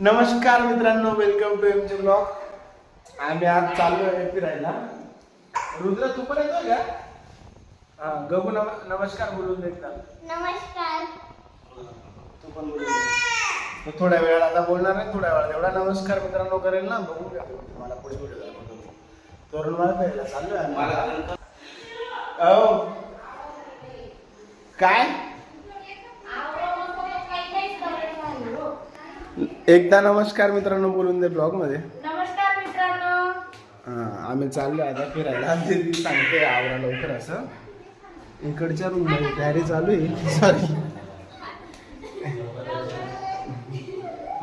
नमस्कार मित्रांनो, welcome to एमचे blog. आम्ही आज चाललो आहे फिरायला. रुद्र तू पण येतोय का? हा गगू नमस्कार बोलून एकदा. नमस्कार. तू पण बोलून दे. थोड्या वेळात आता बोलणार नाही, थोड्या वेळात एवढा नमस्कार मित्रांनो करेल ना, बघू घ्या मला पुढे पुढे तोरणमाळ फिरायला चाललोय आम्ही. अहो काय एकदा नमस्कार मित्रांनो बोलून दे ब्लॉग मध्ये. नमस्कार मित्रांनो. हा आम्ही चाललो आता फिरायला. ते सांगते आवरा लवकर असं. इकडच्या रूम मध्ये तयारी चालू आहे. सॉरी,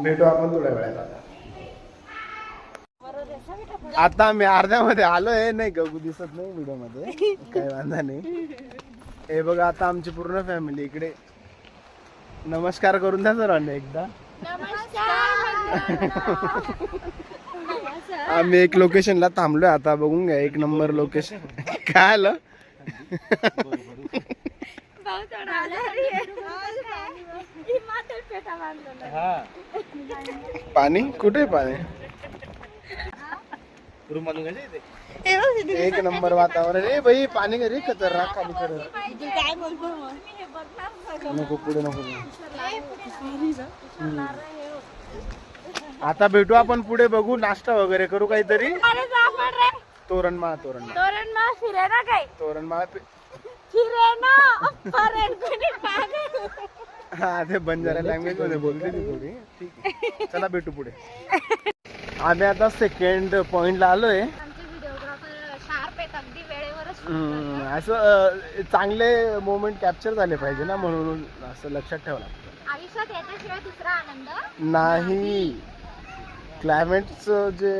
भेटू आपण थोड्या वेळात. आता आम्ही अर्ध्यामध्ये आलोय. नाही गगू दिसत नाही व्हिडिओ मध्ये, काही वांधा नाही. हे बघा आता आमची पूर्ण फॅमिली इकडे. नमस्कार करून द्या सर्वांना एकदा. आम्ही एक लोकेशनला थांबलोय आता, बघून घ्या. एक नंबर लोकेशन. काय आलं? पाणी कुठे? पाणी एक नंबर वातावरण. ए भाई पाणी घरी खतरनाक खाली करत. काय बोलतो नको पुढे नको. आता भेटू आपण पुढे, बघू नाश्ता वगैरे करू काहीतरी. तोरणमाळ तोरणमाळ फिरायला काय? तोरणमाळ हा ते बंजारा लँग्वेज मध्ये बोलते ती थोडी. ठीक आहे, चला भेटू पुढे. आम्ही आता सेकंड पॉइंटला आलोय. असं चांगले मोमेंट कॅप्चर झाले पाहिजे ना, म्हणून असं लक्षात ठेवायला आयुष्यात याच्याशिवाय दुसरा आनंद नाही. क्लायमेटचं जे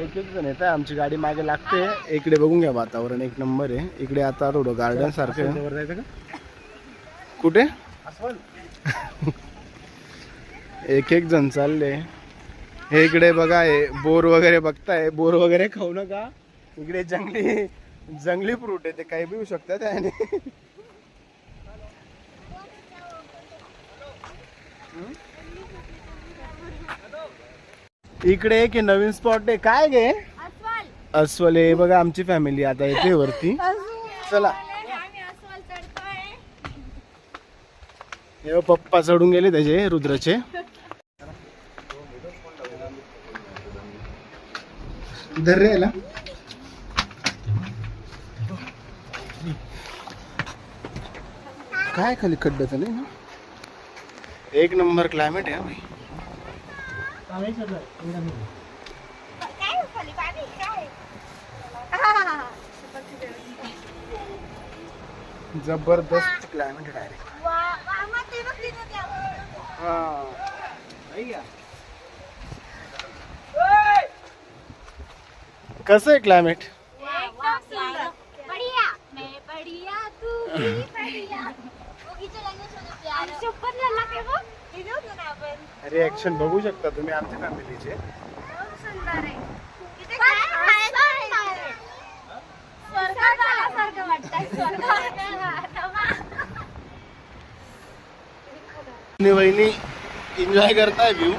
एक जण येत आहे, आमची गाडी मागे लागते. इकडे बघून घ्या, वातावरण एक नंबर आहे. इकडे आता थोडं गार्डन सारखं. कुठे एक जण चालले. हे इकडे बघा, हे बोर वगैरे बघताय. बोर वगैरे खाऊ नका. इकडे जंगली फ्रूट आहे, ते काही बी होऊ शकतात. आणि इकडे एक नवीन स्पॉट आहे. काय गे? अस्वल आहे बघा. आमची फॅमिली आता येते वरती. चला. हे पप्पा चढून गेले त्याचे, रुद्रचे. धरला काय खाली खड्डा चालू ना. एक नंबर क्लायमेट आहे भाई. जबरदस्त क्लायमेट आहे डायरेक्ट. कसं आहे क्लायमेट? रिएक्शन बघू शकता तुम्ही आमच्या फॅमिलीचे. वहिनी एन्जॉय करताय व्ह्यू.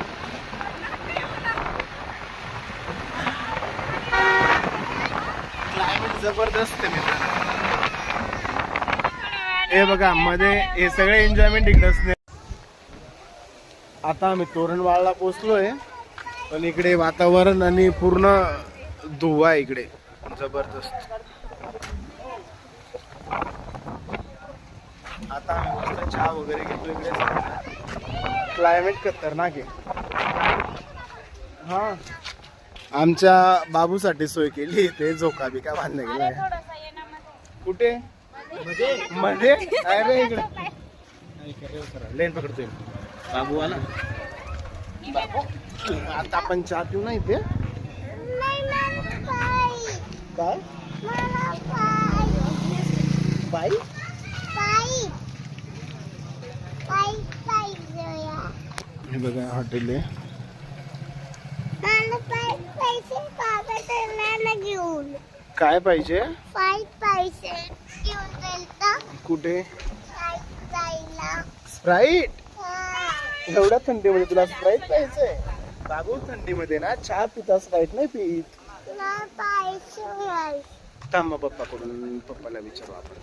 क्लायमेट जबरदस्त आहे मित्रांनो. हे बघा मध्ये हे सगळे एन्जॉयमेंट इकडेच नाही. आता आम्ही तोरणमाळला पोहोचलोय, पण इकडे वातावरण आणि पूर्ण धुवा आहे इकडे जबरदस्त. आता आम्ही मस्त चहा वगैरे घेतो इकडे. क्लायमेट खतरनाक आहे. हा आमच्या बाबूसाठी सोय केली. ते झोका बी काय बांधला गेलाय. कुठे मध्ये? अरे इकडे लेन पकडतोय बाबू आला. आता आपण चहा पिऊ नाही ते काय बाई हे बघा हॉटेल आहे. काय पाहिजे? कुठे? स्प्राईट. एवढ्या थंडीमध्ये तुला स्प्राईट प्यायचंय? बाबू थंडीमध्ये ना चहा पिता, स्प्राईट नाही पित. थांब मग पप्पाला विचारू आपण.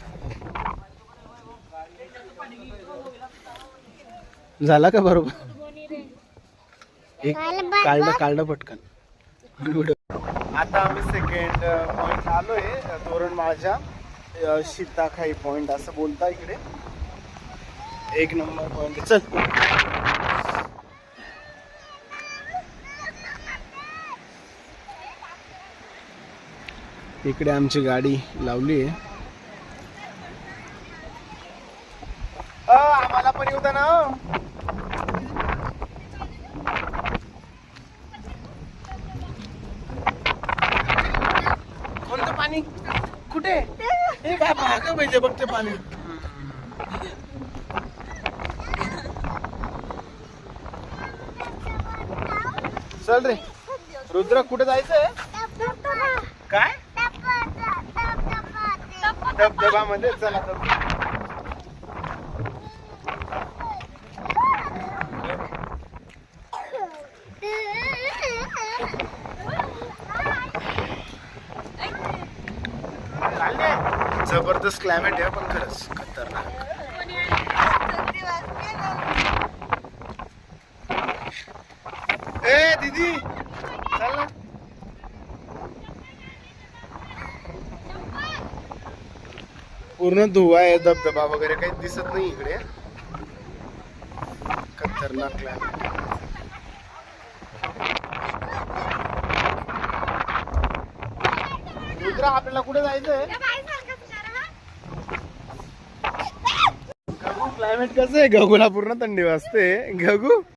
झाला का बरोबर? एक काढलं पटकन. आता आम्ही सेकंड पॉइंट आलोय, तोरणमाळच्या सीताखाई पॉइंट असं बोलता इकडे. एक नंबर पॉइंट. चल इकडे आमची गाडी लावली आहे. आम्हाला पण येऊ द्या ना. कोणतं पाणी? कुठे? हे काय भाग पाहिजे बघ ते पाणी. चल रे रुद्र, कुठे जायचंय? काय धबधबा मध्ये? चला जबरदस्त क्लायमेट आहे पण खरंच खतरनाक. ए दीदी चल ना. पूर्ण धुवा आहे, धबधबा वगैरे काही दिसत नाही इकडे. खतरनाक क्लायमेट. रुद्रा आपल्याला कुठे जायचंय? गगू क्लायमेट कसं आहे? गगूला पूर्ण थंडी वाजते. गगू